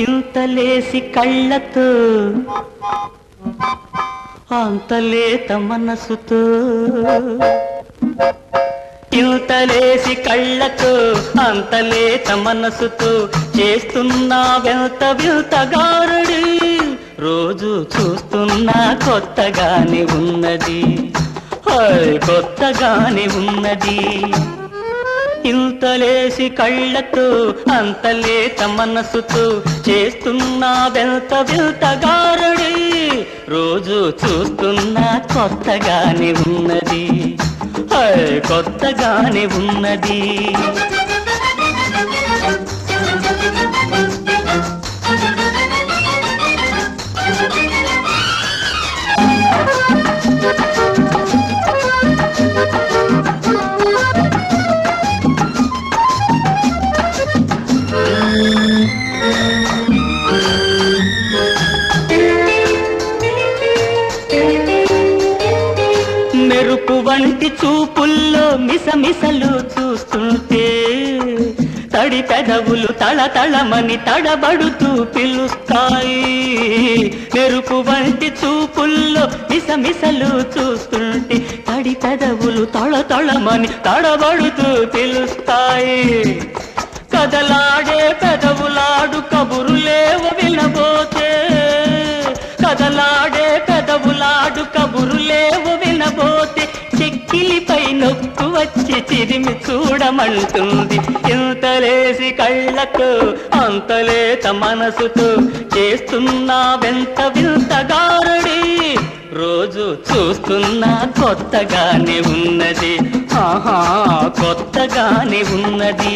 ఇంతలేసి కళ్ళతో అంతలేత మనసుతో ఇంతలేసి కళ్ళతో అంతలేత మనసుతో చేస్తున్నా వెంత వింతగారుడి రోజు చూస్తున్నా కొత్తగానే ఉన్నది కొత్తగానే ఉన్నది ఇంతలేసి కళ్ళతో అంతలేత మనసుతో చేస్తున్నా వెంత వింతగారుడి రోజు చూస్తున్నా కొత్తగానే ఉన్నది కొత్తగానే ఉన్నది మెరుపు వంటి చూపుల్లో మిసమిసలు చూస్తుంటే తడి పెదవులు తళతళమని తడబడుతూ పిలుస్తాయి మెరుపు వంటి చూపుల్లో మిసమిసలు చూస్తుంటే తడి పెదవులు తళతళమని తడబడుతూ పిలుస్తాయి కదలాడే పెదవులాడు కబురులేవు వినబోతే కదలాడే పెదవులాడు కబురులేవు వినబోతే చెక్కిలిపై నొక్కు వచ్చి చిరిమి చూడమంటుంది ఇంతలేసి కళ్ళతో అంతలేత మనసుతో చేస్తున్నా వెంత వింతగారుడి రోజు చూస్తున్నా కొత్తగానే ఉన్నది ఆహా కొత్తగానే ఉన్నది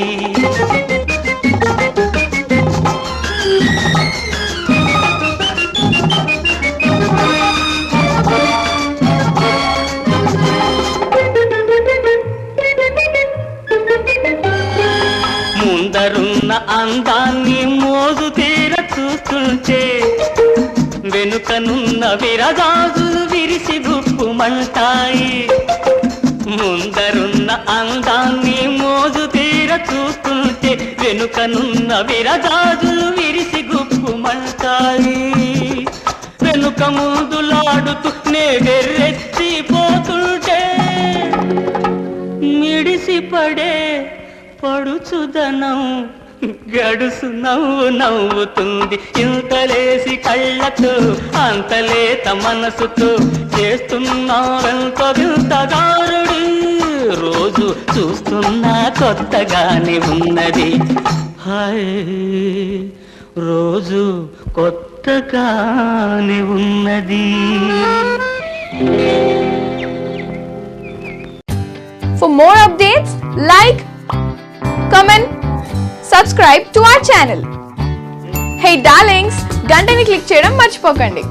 ముందరున్న అందాన్ని మోజు తీర చూస్తుంటే వెనుకనున్న విరజాజులు విరిసి గుప్పుమంటాయి ముందరున్న అందాన్ని మోజు తీర చూస్తుంటే వెనుకనున్న విరజాజులు విరిసి గుప్పుమంటాయి వెనుక ముందులాడుతూ నే వెర్రెత్తిపోతుంటే మిడిసిపడే పడుచుదనం గడుసు నవ్వుతుంది ఇంతలేసి కళ్ళతో అంతలేత మనసుతో చేస్తున్నారంత వింతగారుడి రోజు చూస్తున్నా కొత్తగానే ఉన్నది హాయ్ రోజు కొత్తగానే ఉన్నది. For more updates, like, comment, subscribe to our channel. Hey darlings, గంటని click చేయడం మర్చిపోకండి.